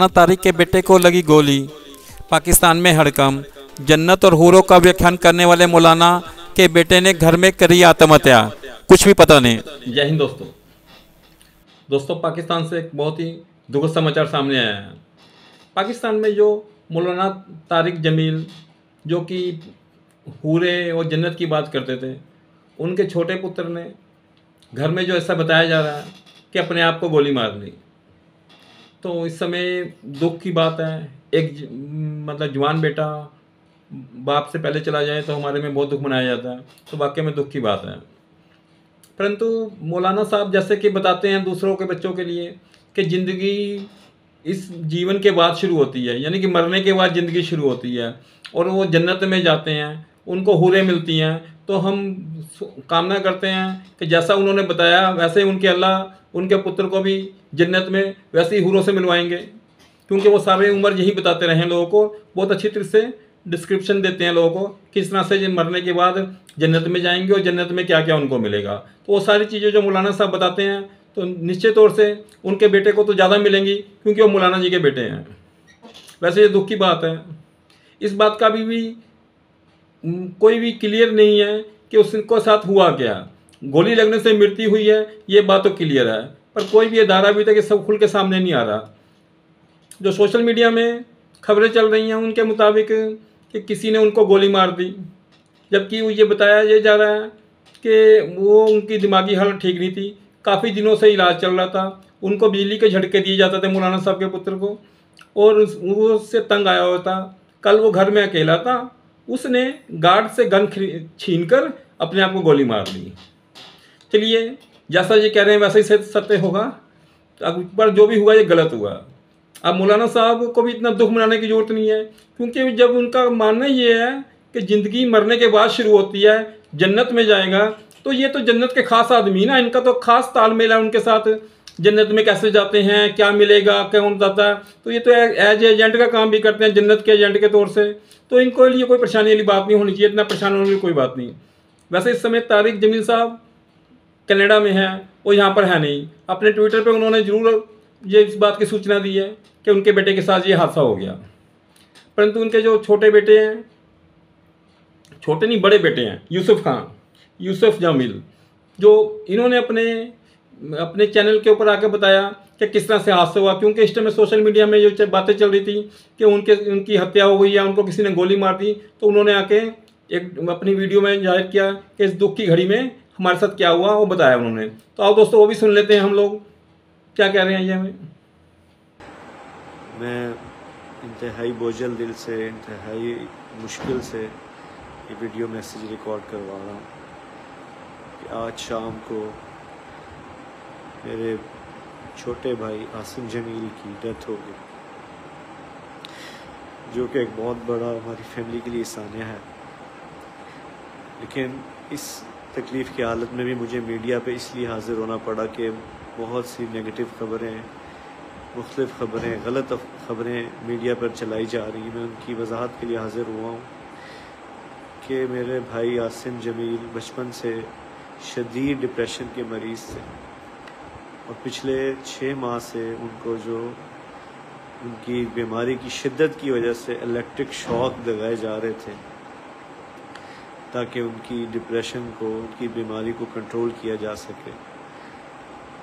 तारिक के बेटे को लगी गोली। पाकिस्तान में हड़कंप। जन्नत और हूरों का व्याख्यान करने वाले मौलाना के बेटे ने घर में करी आत्महत्या। कुछ भी पता नहीं। जय हिंद दोस्तों, पाकिस्तान से एक बहुत ही दुखद समाचार सामने आया है। पाकिस्तान में जो मौलाना तारिक जमील जो कि हूरे और जन्नत की बात करते थे, उनके छोटे पुत्र ने घर में जो ऐसा बताया जा रहा है कि अपने आप को गोली मार ली। तो इस समय दुख की बात है। एक मतलब जवान बेटा बाप से पहले चला जाए तो हमारे में बहुत दुख मनाया जाता है, तो वाकई में दुख की बात है। परंतु मौलाना साहब जैसे कि बताते हैं दूसरों के बच्चों के लिए कि ज़िंदगी इस जीवन के बाद शुरू होती है, यानी कि मरने के बाद ज़िंदगी शुरू होती है और वो जन्नत में जाते हैं, उनको हूरें मिलती हैं। तो हम कामना करते हैं कि जैसा उन्होंने बताया वैसे उनके अल्लाह उनके पुत्र को भी जन्नत में वैसे ही हूरों से मिलवाएंगे, क्योंकि वो सारे उम्र यही बताते रहे हैं लोगों को, बहुत अच्छी तरह से डिस्क्रिप्शन देते हैं लोगों को किस तरह से मरने के बाद जन्नत में जाएंगे और जन्नत में क्या क्या उनको मिलेगा। तो वो सारी चीज़ें जो मौलाना साहब बताते हैं तो निश्चित तौर से उनके बेटे को तो ज़्यादा मिलेंगी, क्योंकि वो मौलाना जी के बेटे हैं। वैसे ये दुख की बात है। इस बात का भी कोई भी क्लियर नहीं है कि उसको साथ हुआ क्या। गोली लगने से मृत्यु हुई है ये बात तो क्लियर है, पर कोई भी अदारा अभी तक सब खुल के सामने नहीं आ रहा। जो सोशल मीडिया में खबरें चल रही हैं उनके मुताबिक कि किसी ने उनको गोली मार दी, जबकि ये बताया ये जा रहा है कि वो उनकी दिमागी हालत ठीक नहीं थी, काफ़ी दिनों से इलाज चल रहा था, उनको बिजली के झटके दिए जाते थे मौलाना साहब के पुत्र को, और वो उससे तंग आया हुआ था। कल वो घर में अकेला था, उसने गार्ड से गन छीन कर अपने आप को गोली मार ली। चलिए, जैसा ये कह रहे हैं वैसा ही सत्य होगा, पर जो भी हुआ ये गलत हुआ। अब मौलाना साहब को भी इतना दुख मनाने की ज़रूरत नहीं है, क्योंकि जब उनका मानना ये है कि ज़िंदगी मरने के बाद शुरू होती है, जन्नत में जाएगा, तो ये तो जन्नत के खास आदमी ना, इनका तो खास तालमेल है उनके साथ। जन्नत में कैसे जाते हैं, क्या मिलेगा, कौन जाता है, तो ये तो एज एजेंट का काम भी करते हैं जन्नत के एजेंट के तौर से। तो इनको लिए कोई परेशानी वाली बात नहीं होनी चाहिए, इतना परेशान होने की कोई बात नहीं। वैसे इस समय तारिक जमील साहब कनाडा में हैं, वो यहाँ पर है नहीं। अपने ट्विटर पे उन्होंने ज़रूर ये इस बात की सूचना दी है कि उनके बेटे के साथ ये हादसा हो गया। परंतु उनके जो छोटे बेटे हैं, छोटे नहीं बड़े बेटे हैं, यूसुफ जमील, जो इन्होंने अपने चैनल के ऊपर आके बताया कि किस तरह से हादसा हुआ। क्योंकि इस टाइम सोशल मीडिया में जो बातें चल रही थी कि उनकी हत्या हो गई या उनको किसी ने गोली मार दी, तो उन्होंने आके एक अपनी वीडियो में जाहिर किया कि इस दुख की घड़ी में हमारे साथ क्या हुआ, वो बताया उन्होंने। तो आओ दोस्तों वो भी सुन लेते हैं हम लोग क्या कह रहे हैं। ये हमें मैं इंतहाई बोझल दिल से, इंतहाई मुश्किल से ये वीडियो मैसेज रिकॉर्ड करवा रहा हूँ कि आज शाम को मेरे छोटे भाई आसिम जमील की डेथ हो गई, जो कि एक बहुत बड़ा हमारी फैमिली के लिए सान्या है। लेकिन इस तकलीफ़ की हालत में भी मुझे मीडिया पे इसलिए हाज़िर होना पड़ा कि बहुत सी नेगेटिव ख़बरें, मुख्तलिफ़ ख़बरें, गलत ख़बरें मीडिया पर चलाई जा रही हैं। मैं उनकी वजाहत के लिए हाज़िर हुआ हूँ कि मेरे भाई आसिम जमील बचपन से शदीद डिप्रेशन के मरीज़ थे और पिछले 6 माह से उनको जो उनकी बीमारी की शिद्दत की वजह से इलेक्ट्रिक शॉक लगाए जा रहे थे ताकि उनकी डिप्रेशन को, उनकी बीमारी को कंट्रोल किया जा सके।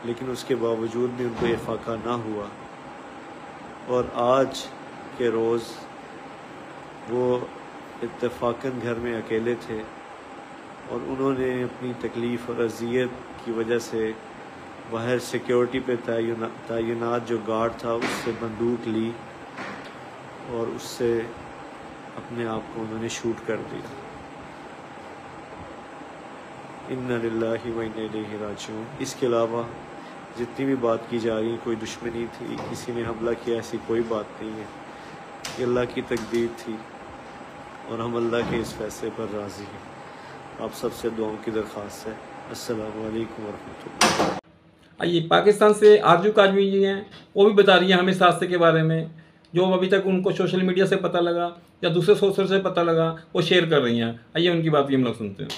लेकिन उसके बावजूद भी उनको ये फाका ना हुआ और आज के रोज़ वो इत्तेफाकन घर में अकेले थे और उन्होंने अपनी तकलीफ़ और अज़ियत की वजह से बाहर सिक्योरिटी पे तैनात जो गार्ड था उससे बंदूक ली और उससे अपने आप को उन्होंने शूट कर दिया। इन्ना लिल्लाहि व इन्ना इलैहि राजिऊन। इसके अलावा जितनी भी बात की जा रही है, कोई दुश्मनी थी, किसी ने हमला किया, ऐसी कोई बात नहीं है। ये अल्लाह की तकदीर थी और हम अल्लाह के इस फैसले पर राज़ी हैं। आप सबसे दुआओं की दरख्वास्त है। अस्सलामु अलैकुम वरहमतुल्लाह। आइए, पाकिस्तान से आरजू काजवी जी हैं, वो भी बता रही हैं हमें इस हादसे के बारे में, जो अभी तक उनको सोशल मीडिया से पता लगा या दूसरे सोर्स से पता लगा, वो शेयर कर रही हैं। आइए उनकी बात भी हम लोग सुनते हैं।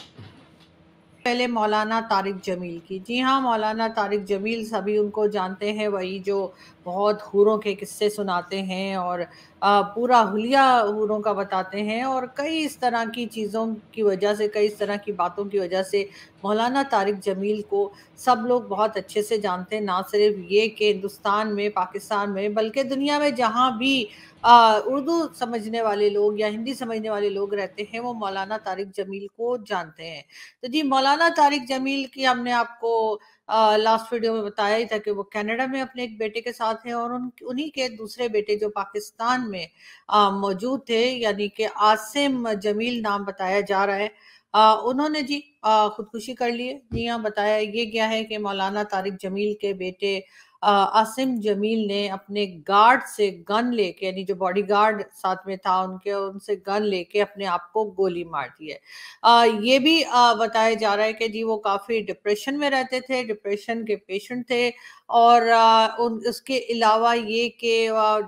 पहले मौलाना तारिक जमील की। जी हाँ, मौलाना तारिक जमील सभी उनको जानते हैं, वही जो बहुत हूरों के किस्से सुनाते हैं और पूरा हुलिया हूरों का बताते हैं, और कई इस तरह की चीज़ों की वजह से, कई इस तरह की बातों की वजह से मौलाना तारिक जमील को सब लोग बहुत अच्छे से जानते हैं। ना सिर्फ ये कि हिंदुस्तान में, पाकिस्तान में, बल्कि दुनिया में जहाँ भी उर्दू समझने वाले लोग या हिंदी समझने वाले लोग रहते हैं, वो मौलाना तारिक जमील को जानते हैं। तो जी, मौलाना तारिक जमील की हमने आपको लास्ट वीडियो में बताया ही था कि वो कनाडा में अपने एक बेटे के साथ हैं, और उन्हीं के दूसरे बेटे जो पाकिस्तान में मौजूद थे, यानी कि आसिम जमील नाम बताया जा रहा है, उन्होंने जी खुदकुशी कर ली है। जी हाँ, बताया ये गया है कि मौलाना तारिक जमील के बेटे आसिम जमील ने अपने गार्ड से गन लेके, यानी जो बॉडीगार्ड साथ में था उनके, उनसे गन लेके अपने आप को गोली मार दी है। ये भी बताया जा रहा है कि जी वो काफ़ी डिप्रेशन में रहते थे, डिप्रेशन के पेशेंट थे, और उसके अलावा ये कि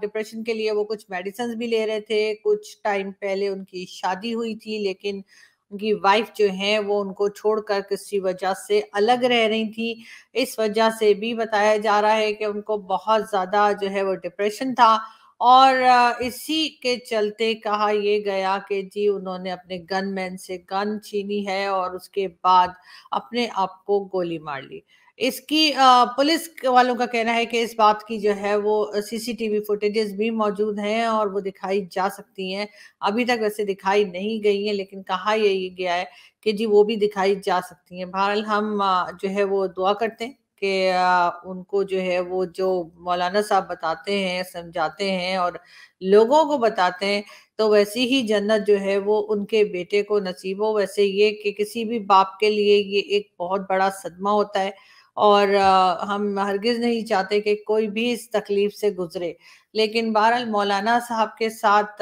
डिप्रेशन के लिए वो कुछ मेडिसिन भी ले रहे थे। कुछ टाइम पहले उनकी शादी हुई थी, लेकिन उनकी वाइफ जो है वो उनको छोड़कर किसी वजह से अलग रह रही थी। इस वजह से भी बताया जा रहा है कि उनको बहुत ज़्यादा जो है वो डिप्रेशन था, और इसी के चलते कहा ये गया कि जी उन्होंने अपने गनमैन से गन छीनी है और उसके बाद अपने आप को गोली मार ली। इसकी पुलिस वालों का कहना है कि इस बात की जो है वो सीसीटीवी फुटेजेस भी मौजूद हैं और वो दिखाई जा सकती हैं। अभी तक वैसे दिखाई नहीं गई हैं, लेकिन कहा यही गया है कि जी वो भी दिखाई जा सकती हैं। बहरहाल हम जो है वो दुआ करते हैं कि उनको जो है वो जो मौलाना साहब बताते हैं, समझाते हैं और लोगों को बताते हैं, तो वैसी ही जन्नत जो है वो उनके बेटे को नसीब हो। वैसे ये कि किसी भी बाप के लिए ये एक बहुत बड़ा सदमा होता है, और हम हरगिज़ नहीं चाहते कि कोई भी इस तकलीफ से गुजरे। लेकिन बहरहाल मौलाना साहब के साथ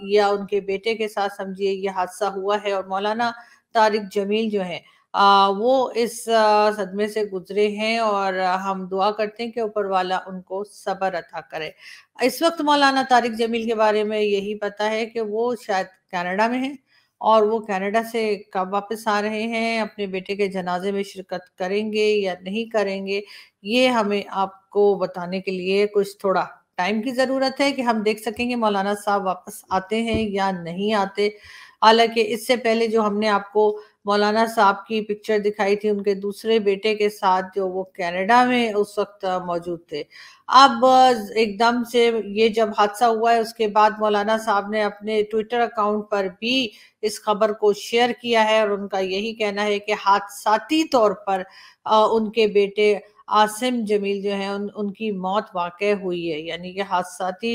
या उनके बेटे के साथ समझिए ये हादसा हुआ है, और मौलाना तारिक जमील जो हैं वो इस सदमे से गुजरे हैं, और हम दुआ करते हैं कि ऊपर वाला उनको सब्र अता करे। इस वक्त मौलाना तारिक जमील के बारे में यही पता है कि वो शायद कनाडा में हैं, और वो कनाडा से कब वापस आ रहे हैं, अपने बेटे के जनाजे में शिरकत करेंगे या नहीं करेंगे, ये हमें आपको बताने के लिए कुछ थोड़ा टाइम की ज़रूरत है कि हम देख सकेंगे मौलाना साहब वापस आते हैं या नहीं आते। हालाँकि इससे पहले जो हमने आपको मौलाना साहब की पिक्चर दिखाई थी उनके दूसरे बेटे के साथ, जो वो कनाडा में उस वक़्त मौजूद थे। अब एकदम से ये जब हादसा हुआ है, उसके बाद मौलाना साहब ने अपने ट्विटर अकाउंट पर भी इस खबर को शेयर किया है, और उनका यही कहना है कि हादसाती तौर पर उनके बेटे आसिम जमील जो हैं उनकी मौत वाक़ई हुई है। यानी कि हादसाती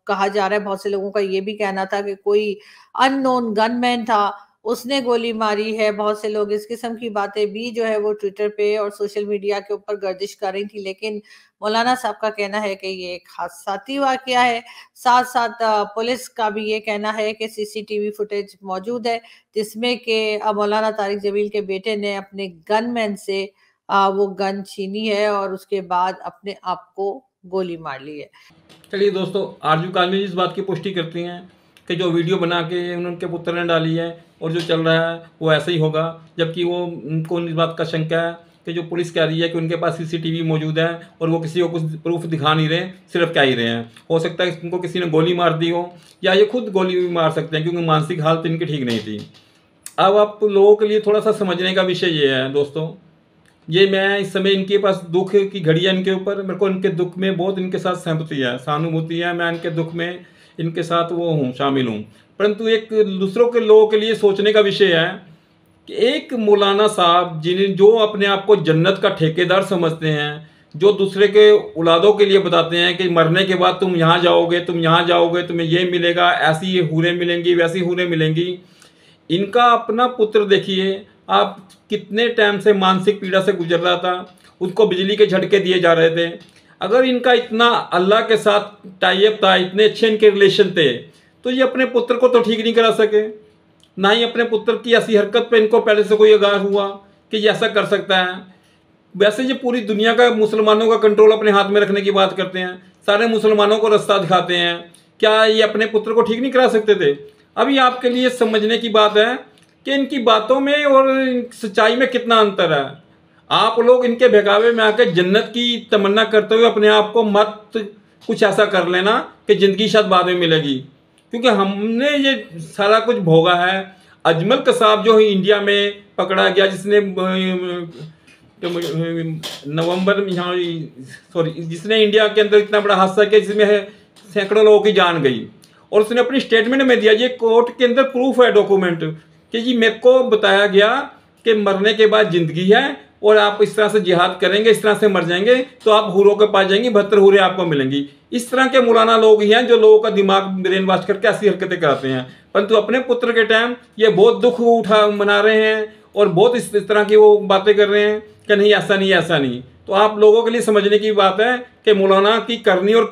कहा जा रहा है। बहुत से लोगों का ये भी कहना था कि कोई अननोन गनमैन था, उसने गोली मारी है। बहुत से लोग इस किस्म की बातें भी जो है वो ट्विटर पे और सोशल मीडिया के ऊपर गर्दिश कर रही थी, लेकिन मौलाना साहब का कहना है कि ये एक हादसाती वाक़या है। साथ-साथ पुलिस का भी ये कहना है कि सीसीटीवी फुटेज मौजूद है, जिसमें कि मौलाना तारिक जमील के बेटे ने अपने गनमैन से वो गन छीनी है और उसके बाद अपने आप को गोली मार ली है। चलिए दोस्तों, आरजू कालमी इस बात की पुष्टि करती हैं कि जो वीडियो बना के उनके पुत्र ने डाली है और जो चल रहा है वो ऐसा ही होगा, जबकि वो उनको इस बात का शंका है कि जो पुलिस कह रही है कि उनके पास सीसीटीवी मौजूद है और वो किसी को कुछ प्रूफ दिखा नहीं रहे, सिर्फ कह ही रहे हैं। हो सकता है उनको किसी ने गोली मार दी हो, या ये खुद गोली भी मार सकते हैं, क्योंकि मानसिक हालत इनकी ठीक नहीं थी। अब आप लोगों के लिए थोड़ा सा समझने का विषय ये है दोस्तों, ये मैं इस समय इनके पास दुख की घड़ी है इनके ऊपर, मेरे को इनके दुख में बहुत इनके साथ सहमति है, सहानुभूति है। मैं इनके दुख में इनके साथ वो हूँ, शामिल हूँ। परंतु एक दूसरों के लोगों के लिए सोचने का विषय है कि एक मौलाना साहब जिन्हें जो अपने आप को जन्नत का ठेकेदार समझते हैं, जो दूसरे के औलादों के लिए बताते हैं कि मरने के बाद तुम यहाँ जाओगे, तुम यहाँ जाओगे, तुम्हें ये मिलेगा, ऐसी ये हूरें मिलेंगी, वैसी हूरें मिलेंगी। इनका अपना पुत्र देखिए आप कितने टाइम से मानसिक पीड़ा से गुजर रहा था, उसको बिजली के झटके दिए जा रहे थे। अगर इनका इतना अल्लाह के साथ टाइप था, इतने अच्छे इनके रिलेशन थे, तो ये अपने पुत्र को तो ठीक नहीं करा सके, ना ही अपने पुत्र की ऐसी हरकत पे इनको पहले से कोई आगाह हुआ कि ये ऐसा कर सकता है। वैसे ये पूरी दुनिया का मुसलमानों का कंट्रोल अपने हाथ में रखने की बात करते हैं, सारे मुसलमानों को रास्ता दिखाते हैं, क्या ये अपने पुत्र को ठीक नहीं करा सकते थे? अभी आपके लिए समझने की बात है कि इनकी बातों में और सच्चाई में कितना अंतर है। आप लोग इनके बहकावे में आकर जन्नत की तमन्ना करते हुए अपने आप को मत कुछ ऐसा कर लेना कि ज़िंदगी शायद बाद में मिलेगी, क्योंकि हमने ये सारा कुछ भोगा है। अजमल कसाब जो इंडिया में पकड़ा गया, जिसने नवंबर में यहाँ जिसने इंडिया के अंदर इतना बड़ा हादसा किया जिसमें सैकड़ों लोगों की जान गई, और उसने अपनी स्टेटमेंट में दिया, ये कोर्ट के अंदर प्रूफ है, डॉक्यूमेंट, कि जी मेरे को बताया गया कि मरने के बाद ज़िंदगी है और आप इस तरह से जिहाद करेंगे, इस तरह से मर जाएंगे तो आप हूरों के पास जाएंगे, 72 हूरें आपको मिलेंगी। इस तरह के मौलाना लोग ही हैं जो लोगों का दिमाग ब्रेन वॉश करके ऐसी हरकतें कराते हैं। परंतु अपने पुत्र के टाइम ये बहुत दुख मना रहे हैं और बहुत इस तरह की वो बातें कर रहे हैं कि नहीं ऐसा नहीं, ऐसा नहीं। तो आप लोगों के लिए समझने की बात है कि मौलाना की करनी और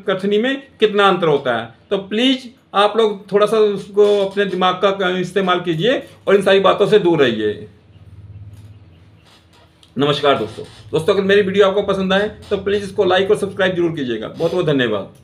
कथनी में कितना अंतर होता है। तो प्लीज़ आप लोग थोड़ा सा उसको अपने दिमाग का इस्तेमाल कीजिए और इन सारी बातों से दूर रहिए। नमस्कार दोस्तों, अगर मेरी वीडियो आपको पसंद आए तो प्लीज़ इसको लाइक और सब्सक्राइब जरूर कीजिएगा। बहुत बहुत धन्यवाद।